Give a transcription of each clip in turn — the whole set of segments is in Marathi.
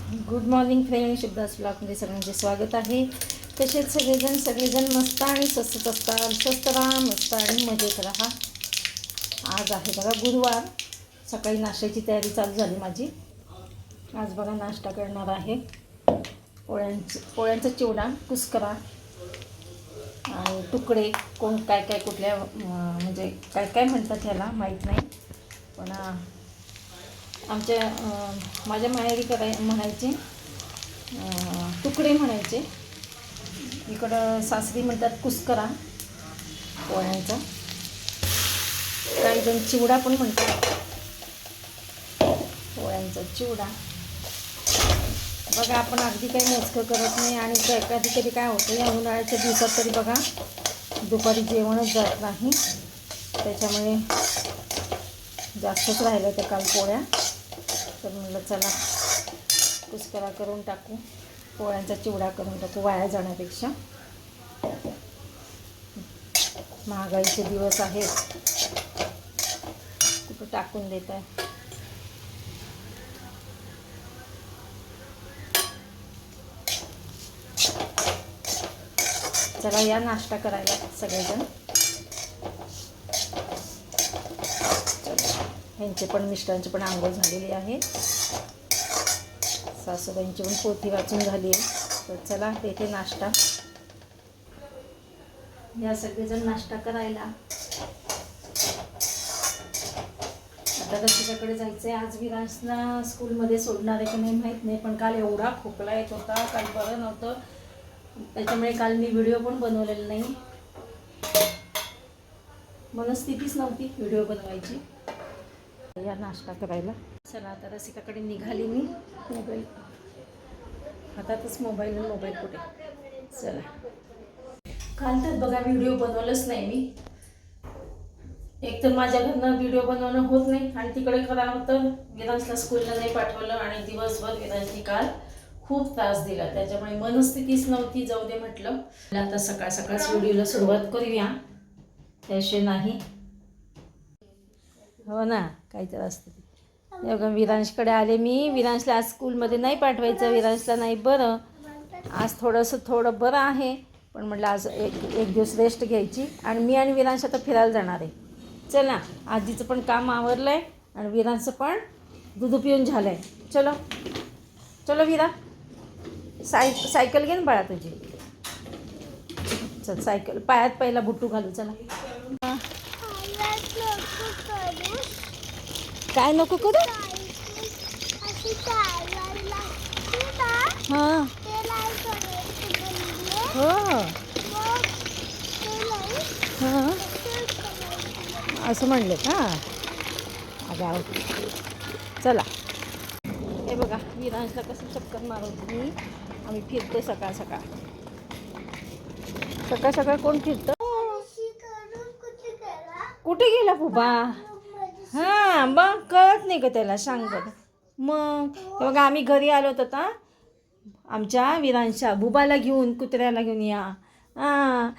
गुड मॉर्निंग फ्रेंड, शुभदास ब्लॉगमध्ये सगळ्यांचे स्वागत आहे. तसेच सगळेजण मस्त आणि स्वस्त असतात. स्वस्त राहा, मस्त आणि मजेत राहा. आज आहे बघा गुरुवार. सकाळी नाश्त्याची तयारी चालू झाली माझी. आज बघा नाश्ता करणार आहे. पोळ्यांचा चिवडा, कुस्करा आणि तुकडे. कोण काय काय कुठल्या म्हणजे काय काय म्हणतात ह्याला माहीत नाही, पण माझ्या माहेरी म्हणायचे तुकडे म्हणायचे. इकडं सासरी म्हणतात कुस्करा पोळ्यांचा. काही जण चिवडा पण म्हणतात. पोळ्यांचा चिवडा बघा. आपण अगदी काही मोजकं करत नाही आणि कधी काय होतं या उन्हाळ्याच्या दिवसात तरी बघा दुपारी जेवणच जात नाही. त्याच्यामुळे जास्तच राहिलं तर काल पोळ्या. तर म्हटलं चला कुस्करा करून टाकू, पोळ्यांचा चिवडा करून टाकू वाया जाण्यापेक्षा. महागाईचे दिवस आहेत, कुठं टाकून देत आहे. चला या नाश्ता करायला सगळेजण. ह्यांचे पण मिस्टरांची पण आंघोळ झालेली आहे. सासूबाईंची पण पोथी वाचून झाली आहे. तर चला तेथे नाश्ता. या सगळेजण नाश्ता करायला. आता रसिकाकडे जायचं आहे. आज विरांशला स्कूलमध्ये सोडणार आहे की नाही माहीत नाही, पण काल एवढा खोकला येत होता, काल बरं नव्हतं. त्याच्यामुळे काल मी व्हिडिओ पण बनवलेला नाही. मनस्थितीच नव्हती व्हिडिओ बनवायची. या नाश्ता करायला. चला आता रसिकाकडे निघाली मी. मोबाईल हातातच मोबाईल कुठे. चला काल तर बघा व्हिडिओ बनवलंच नाही मी. एक तर माझ्या घरनं व्हिडिओ बनवणं होत नाही आणि तिकडे खरं होतं विरांशला स्कूलला नाही पाठवलं आणि दिवसभर विरांशनी काल खूप त्रास दिला. त्याच्यामुळे मनस्थितीच नव्हती. जाऊ दे म्हटलं आता सकाळ सकाळच व्हिडिओला सुरुवात करूया, त्याशिवाय नाही. हो ना, काहीतरी असतं ते. बघा विरांशकडे आले मी. विरांशला आज स्कूलमध्ये नाही पाठवायचं. विरांशला नाही बरं. आज थोडं बरं आहे, पण म्हटलं आज एक दिवस रेस्ट घ्यायची. आणि मी आणि विरांश आता फिरायला जाणार आहे. चला आजीचं पण काम आवरलं आहे आणि विरांशचं पण दूध पिऊन झालं आहे. चलो चलो विरा, सायकल घे ना बाळा तुझी. चल सायकल पायात पहिला बुट्टू घालू. चला काय नको करू. हां हो हां असं म्हणलं का. अगं चला हे बघा विरांशला कसं चक्कर मारवतो मी. आम्ही फिरतो सकाळ सकाळ कोण फिरतं. कुठे गेला बुबा. हां मग कळत नाही का त्याला, सांग बरं. मग बघा आम्ही घरी आलो होतो आमच्या विरांशा बुबाला घेऊन, कुत्र्याला घेऊन या. हां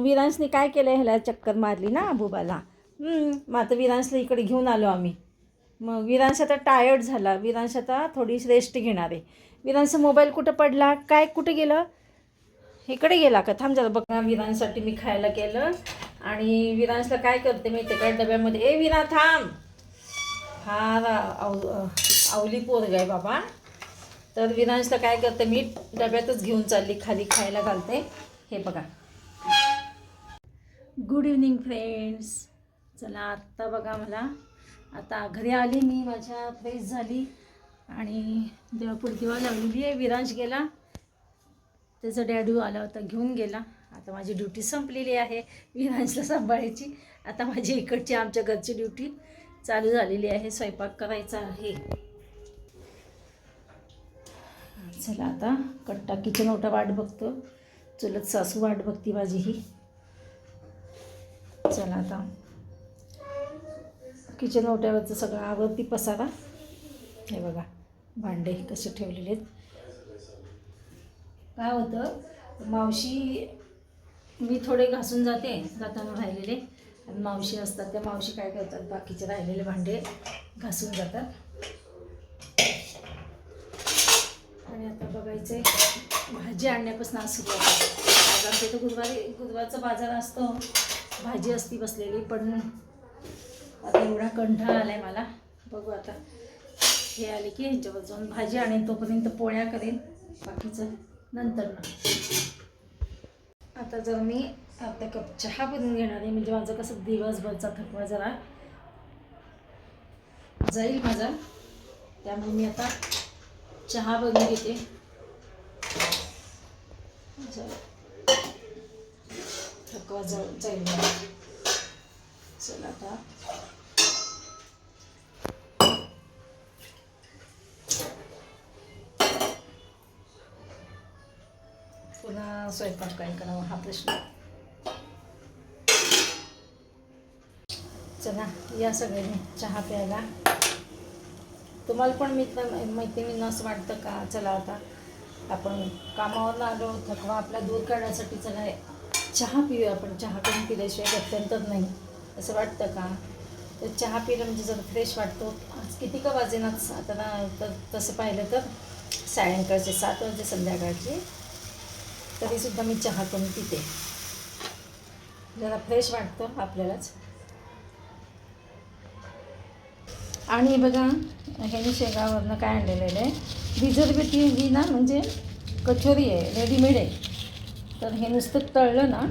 विरांशने काय केलं, ह्याला चक्कर मारली ना बुबाला. मग आता विरांशला इकडे घेऊन आलो आम्ही. मग विरांश आता टायर्ड झाला. विरांश आता थोडी रेस्ट घेणार आहे. विरांशचा मोबाईल कुठं पडला, काय कुठे गेलं, इकडे गेला का. थांब जरा बघा. विरांशसाठी मी खायला केलं आणि विरांशला काय करते मी ते काय डब्यामध्ये. ए विरा थांब, फार आवली पोरग आहे बाबा. तर विरांशला काय करते मी डब्यातच घेऊन चालली खाली खायला घालते. हे बघा. Good evening friends. चला आत्ता बघा मला आता घरी आली मी. माझ्या फ्रेश झाली आणि देवापुढे दिवा लावलेली आहे. विरांश गेला, त्याचा डॅडू आला होता घेऊन गेला. आता माझी ड्युटी संपलेली आहे विरांशला सांभाळायची. आता माझी इकडची आमच्या घरची ड्युटी चालू झालेली आहे. स्वयंपाक करायचा आहे. चला आता कट्टा किचन ओटा वाट बघतो. चुलत सासू वाट बघती माझी ही. चला आता किचन ओट्यावरचं सगळं आवरती पसारा. हे बघा भांडे कसे ठेवलेले आहेत. काय होतं मावशी, मी थोडे घासून जाताना राहिलेले. आणि मावशी असतात त्या मावशी काय करतात, बाकीचे राहिलेले भांडे घासून जातात. बघायचं आहे भाजी आणण्यापासून आज सुरुवात आहे. आज आमच्या इथं गुरुवारचा बाजार असतो, भाजी असती बसलेली. पण आता एवढा कंटाळा आला आहे मला. बघू आता हे आले की ह्याच्यावर जाऊन भाजी आणेन, तोपर्यंत पोळ्या करेन, बाकीचं नंतर ना. आता जर मी अर्धा कप चहा बनवून घेणार आहे, म्हणजे माझं कसं दिवसभरचा थकवा जरा जाईल माझा. त्यामुळे मी आता चहा बनवून घेते. थकवा जाईल मला. चला आता पुन्हा स्वयंपाक काय करावा हा प्रश्न. चला या सगळ्यांनी चहा प्यायला. तुम्हाला पण मैत्रिणींना असं वाटतं का चला आता आपण कामावर आलो, थकवा आपला दूर करण्यासाठी चला चहा पिऊया. आपण चहा करून पिल्याशिवाय गत्यंतर नाही असं वाटतं का? तर चहा पिलं म्हणजे जरा फ्रेश वाटतो. आज किती का वाजेनाच आता ना, तर तसं पाहिलं तर सायंकाळचे 7 वाजले संध्याकाळचे, तरीसुद्धा मी चहा करून पिते. जरा फ्रेश वाटतं आपल्यालाच. आणि बघा ह्याने शेगाववरनं काय आणलेलं आहे, प्रिझर्वेटिव्ह ही ना म्हणजे कचोरी आहे, रेडीमेड आहे. तर हे नुसतं तळलं ना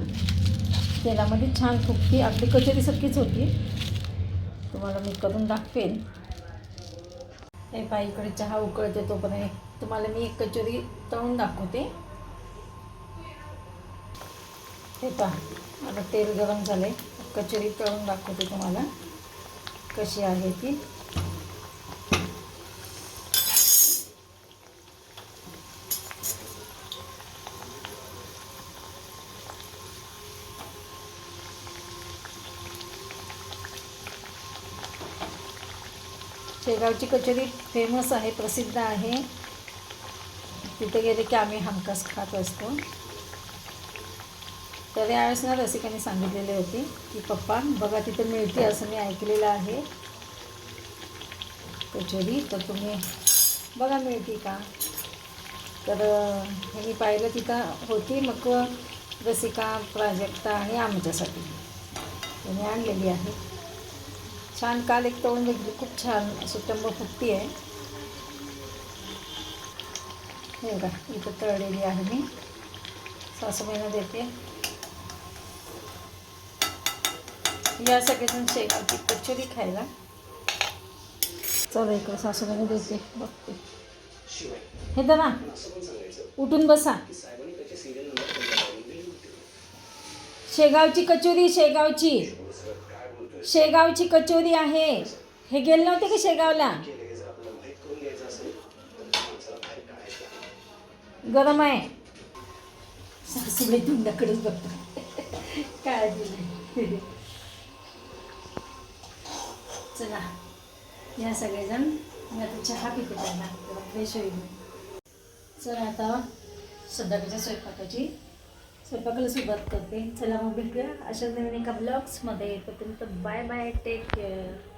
तेलामध्ये छान फुगती, आपली कचोरीसारखीच होती. तुम्हाला मी करून दाखवेन. हे पायीकडे चहा उकळते तोपर्यंत तुम्हाला मी एक कचोरी तळून दाखवते. हे पहा आता तेल गरम झालं आहे, कचोरी तळून दाखवते तुम्हाला कशी आहे ती. शेगावची कचोरी फेमस आहे, प्रसिद्ध आहे. तिथे गेले की आम्ही हमखास खात असतो. तर यावेळेस ना रसिकाने सांगितलेले होते की पप्पा बघा तिथे मिळते असं मी ऐकलेलं आहे कचोरी, तर तुम्ही बघा मिळते का. तर हे मी पाहिलं तिथं होती. मग रसिका, प्राजक्ता आणि आमच्यासाठी त्यांनी आणलेली आहे. छान काल एक तळून बघितली, खूप छान अशी टंब फुगती आहे. हे बघा इथं तळलेली आहे मी, सासूबाईंना देते. या सगळेजण शेगावची कचोरी खायला. चला इकडे सासूबाईंना देते, बघते. हे दादा उठून बसा. शेगावची कचोरी, शेगावची कचोरी आहे. हे गेले नव्हते का शेगावला? गरम आहे. सासूबाई तुमच्याकडेच बघतो काय दिलं. चला या सगळेजण, मी आता चहा पिते त्यांना फ्रेश होईल. चला आता संध्याकाळच्या स्वयंपाकाला सुरुवात करते. चला मग भेटूया अशाच नवीन एका ब्लॉग्समध्ये. तोपर्यंत बाय बाय, टेक केअर.